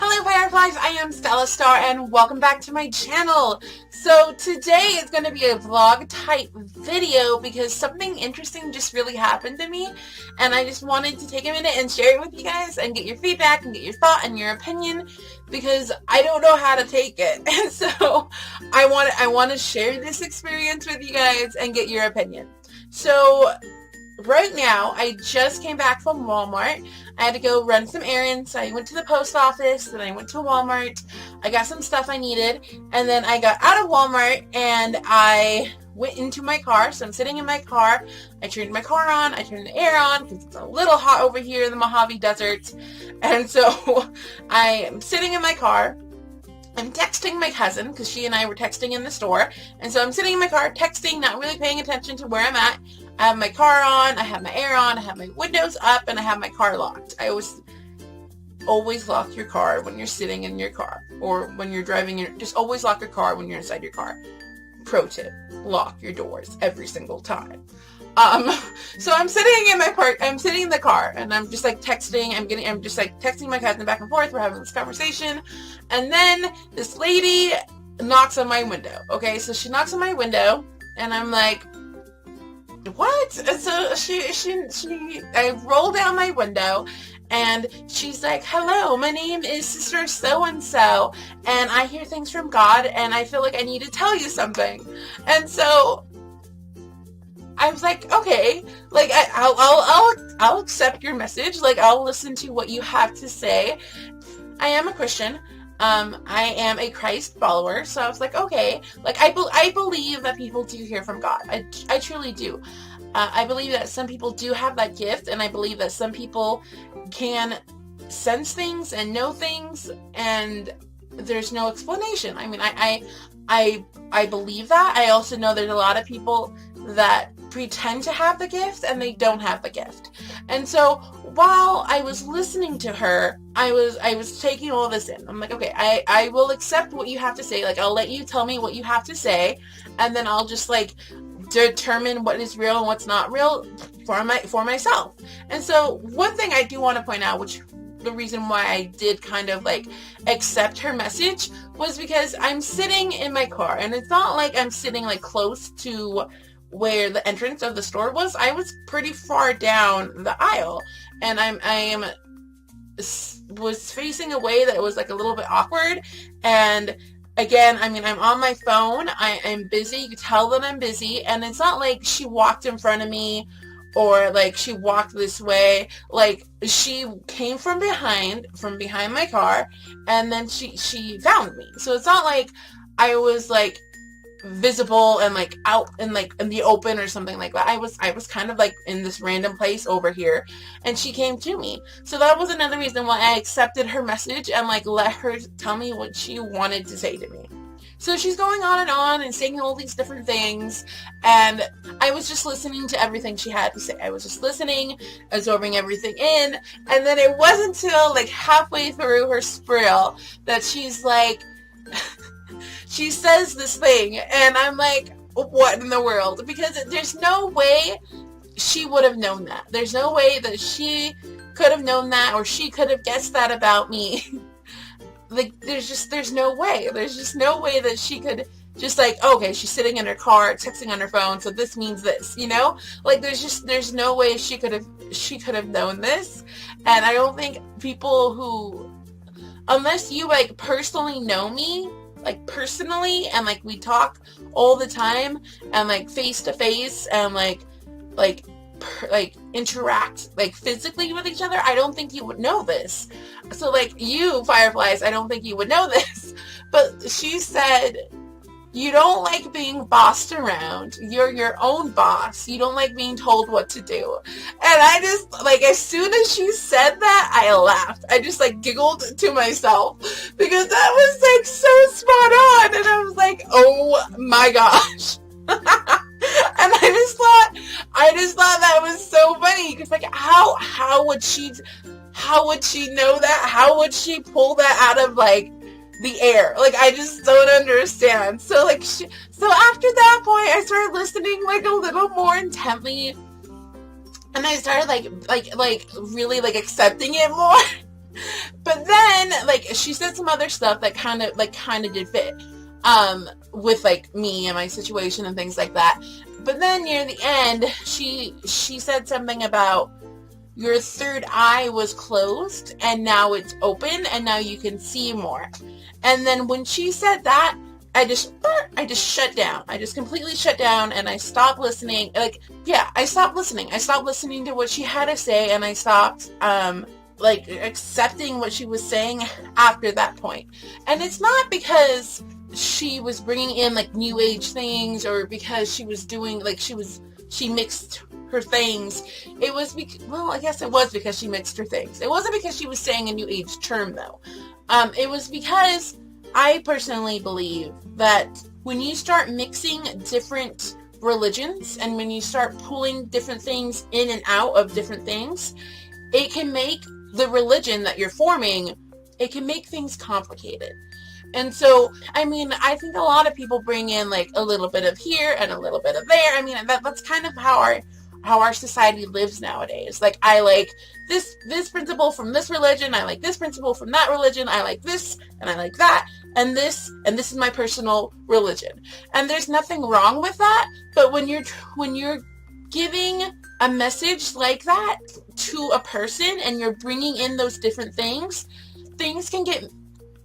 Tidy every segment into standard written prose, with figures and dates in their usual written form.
Hello Fireflies, I am Stella Star and welcome back to my channel. So today is going to be a vlog type video because something interesting just really happened to me and I just wanted to take a minute and share it with you guys and get your feedback and get your thought and your opinion because I don't know how to take it. And so I want to share this experience with you guys and get your opinion. So right now, I just came back from Walmart. I had to go run some errands. I went to the post office, then I went to Walmart. I got some stuff I needed, and then I got out of Walmart and I went into my car. So I'm sitting in my car. I turned my car on. I turned the air on because it's a little hot over here in the Mojave Desert. And so I am sitting in my car. I'm texting my cousin because she and I were texting in the store. And so I'm sitting in my car texting, not really paying attention to where I'm at. I have my car on, I have my air on, I have my windows up, and I have my car locked. I always lock your car when you're sitting in your car or when you're driving. Just always lock your car when you're inside your car. Pro tip, lock your doors every single time. So I'm sitting in my park, I'm sitting in the car and I'm just like texting, I'm just like texting my cousin back and forth. We're having this conversation. And then this lady knocks on my window. Okay. So she knocks on my window and I'm like, what? And so I roll down my window and she's like, hello, my name is Sister So-and-so and I hear things from God and I feel like I need to tell you something. And so I was like, okay, like I'll accept your message. Like I'll listen to what you have to say. I am a Christian. I am a Christ follower. So I was like, okay, like I believe that people do hear from God. I truly do. I believe that some people do have that gift, and I believe that some people can sense things and know things, and there's no explanation. I mean, I believe that. I also know there's a lot of people that pretend to have the gift and they don't have the gift. And so while I was listening to her, I was taking all this in. I'm like, okay, I will accept what you have to say. Like, I'll let you tell me what you have to say, and then I'll just like determine what is real and what's not real for myself. And so one thing I do want to point out, which the reason why I did kind of like accept her message, was because I'm sitting in my car, and it's not like I'm sitting like close to where the entrance of the store was. I was pretty far down the aisle, and I was facing a way that was like a little bit awkward. And again, I mean, I'm on my phone. I'm busy. You can tell that I'm busy, and it's not like she walked in front of me or like she walked this way. Like she came from behind my car, and then she found me. So it's not like I was like visible and like out in like in the open or something like that. I was kind of like in this random place over here, and she came to me. So that was another reason why I accepted her message and like let her tell me what she wanted to say to me. So she's going on and saying all these different things, and I was just listening to everything she had to say. I was just listening, absorbing everything in, and then it wasn't until like halfway through her spiel that she's like she says this thing, and I'm like, what in the world? Because there's no way she would have known that. There's no way that she could have known that, or she could have guessed that about me. Like, there's no way. There's just no way that she could just like, okay, she's sitting in her car, texting on her phone, so this means this, you know? Like, there's no way she could have known this. And I don't think people who, unless you like personally know me, like personally, and like we talk all the time and like face to face and like interact like physically with each other, I don't think you would know this. So like you Fireflies, I don't think you would know this. But she said, you don't like being bossed around. You're your own boss. You don't like being told what to do. And I just, like, as soon as she said that, I laughed. I just, like, giggled to myself because that was, like, so spot on. And I was like, oh, my gosh. And I just thought that was so funny because, like, how would she know that? How would she pull that out of, like, the air? Like, I just don't understand. So like so after that point, I started listening like a little more intently, and I started like really like accepting it more. But then, like, she said some other stuff that kind of did fit, with, like, me and my situation and things like that. But then near the end, she said something about your third eye was closed and now it's open and now you can see more. And then when she said that, I just shut down. I just completely shut down and I stopped listening. I stopped listening. I stopped listening to what she had to say, and I stopped, accepting what she was saying after that point. And it's not because she was bringing in, like, new age things, or because she was doing, like, she mixed her things. It was, I guess it was because she mixed her things. It wasn't because she was saying a new age term, though. It was because I personally believe that when you start mixing different religions, and when you start pulling different things in and out of different things, it can make the religion that you're forming, it can make things complicated. And so, I mean, I think a lot of people bring in, like, a little bit of here and a little bit of there. I mean, that's kind of how our society lives nowadays. Like, I like this principle from this religion, I like this principle from that religion, I like this and I like that, and this is my personal religion. And there's nothing wrong with that, but when you're giving a message like that to a person and you're bringing in those different things can get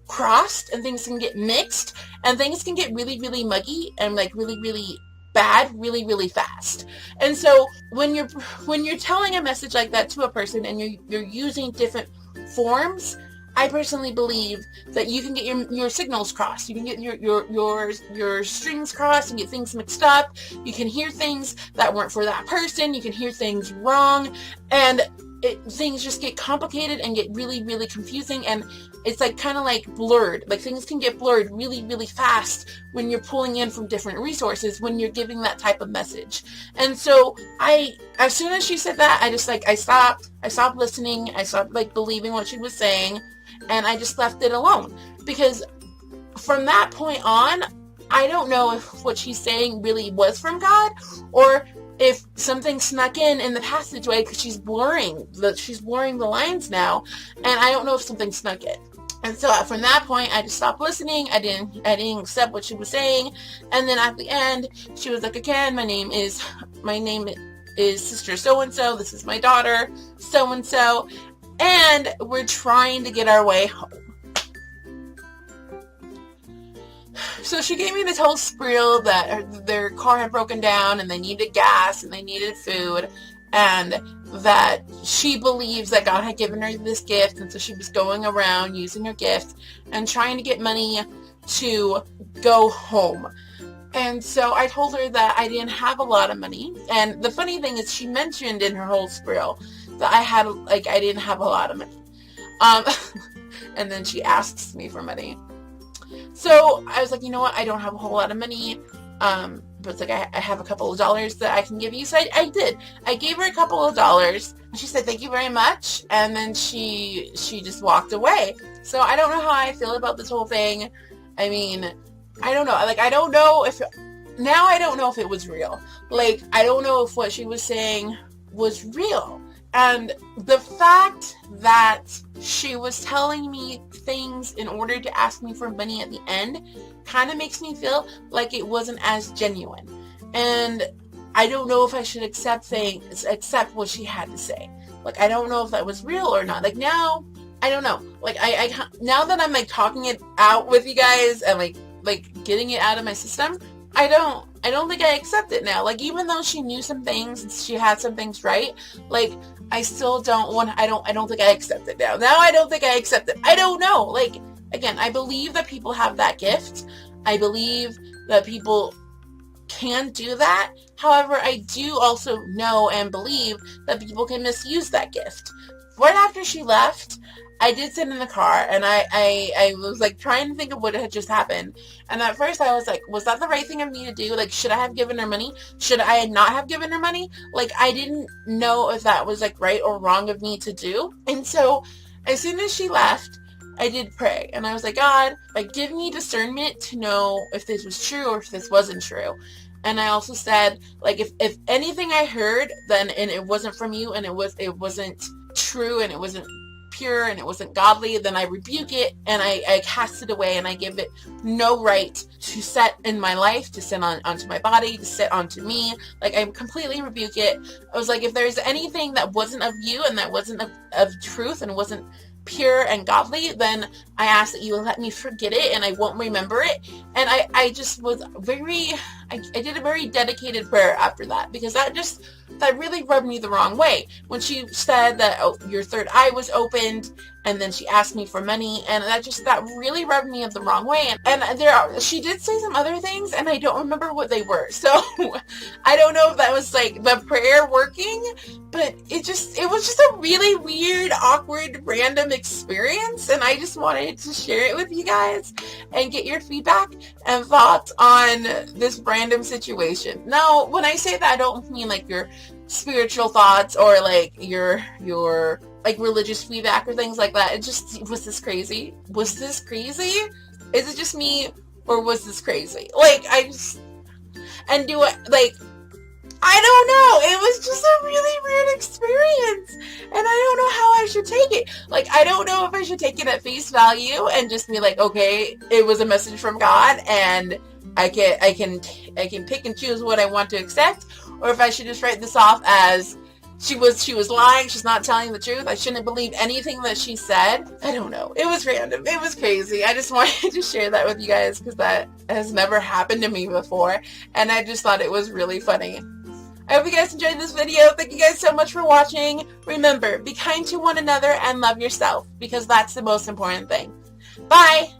crossed and things can get mixed and things can get really, really muggy and, like, really, really bad really, really fast. And so when you're telling a message like that to a person and you're using different forms, I personally believe that you can get your signals crossed. You can get your strings crossed and get things mixed up. You can hear things that weren't for that person. You can hear things wrong, and things just get complicated and get really, really confusing, and it's like kind of like blurred. Like, things can get blurred really, really fast when you're pulling in from different resources when you're giving that type of message. And so as soon as she said that, I stopped listening. I stopped, like, believing what she was saying, and I just left it alone. Because from that point on, I don't know if what she's saying really was from God, or if something snuck in the passageway, because she's blurring the lines now, and I don't know if something snuck in. And so from that point, I just stopped listening. I didn't accept what she was saying. And then at the end, she was like, again, my name is Sister So-and-so. This is my daughter, So-and-so. And we're trying to get our way home. So she gave me this whole spiel that their car had broken down and they needed gas and they needed food, and that she believes that God had given her this gift, and so she was going around using her gift and trying to get money to go home. And so I told her that I didn't have a lot of money, and the funny thing is she mentioned in her whole spiel that I didn't have a lot of money. And then she asks me for money. So I was like, you know what, I don't have a whole lot of money, but it's like, I have a couple of dollars that I can give you. So I did. I gave her a couple of dollars, and she said, thank you very much, and then she just walked away. So I don't know how I feel about this whole thing. I mean, I don't know. Like, I don't know if it was real. Like, I don't know if what she was saying was real. And the fact that she was telling me things in order to ask me for money at the end kind of makes me feel like it wasn't as genuine. And I don't know if I should accept what she had to say. Like, I don't know if that was real or not. Like, now, I don't know. Like, I now that I'm, like, talking it out with you guys and, like getting it out of my system, I don't think I accept it now. Like, even though she knew some things and she had some things right, like, I still I don't think I accept it now. Now I don't think I accept it. I don't know. Like, again, I believe that people have that gift. I believe that people can do that. However, I do also know and believe that people can misuse that gift. Right after she left, I did sit in the car, and I was, like, trying to think of what had just happened. And at first I was like, was that the right thing of me to do? Like, should I have given her money? Should I not have given her money? Like, I didn't know if that was, like, right or wrong of me to do. And so as soon as she left, I did pray. And I was like, God, like, give me discernment to know if this was true or if this wasn't true. And I also said, like, if anything I heard then, and it wasn't from you, and it wasn't true, and it wasn't pure and it wasn't godly, then I rebuke it and I cast it away, and I give it no right to set in my life, to sit onto my body, to sit onto me. Like, I completely rebuke it. I was like, if there's anything that wasn't of you and that wasn't of truth and wasn't pure and godly, then I ask that you let me forget it and I won't remember it. And I just was I did a very dedicated prayer after that, because that really rubbed me the wrong way. When she said that, oh, your third eye was opened, and then she asked me for money, and that really rubbed me the wrong way. And she did say some other things, and I don't remember what they were. So I don't know if that was like the prayer working, but it was just a really weird, awkward, random experience, and I just wanted to share it with you guys and get your feedback and thoughts on this random situation. Now, when I say that, I don't mean like your spiritual thoughts or like your like religious feedback or things like that. It just, was this crazy? Was this crazy? Is it just me, or was this crazy? Like, I don't know. It was just a really weird experience, and I don't know how I should take it. Like, I don't know if I should take it at face value and just be like, okay, it was a message from God, and I can pick and choose what I want to accept, or if I should just write this off as she was lying, she's not telling the truth, I shouldn't believe anything that she said. I don't know. It was random. It was crazy. I just wanted to share that with you guys because that has never happened to me before, and I just thought it was really funny. I hope you guys enjoyed this video. Thank you guys so much for watching. Remember, be kind to one another and love yourself, because that's the most important thing. Bye!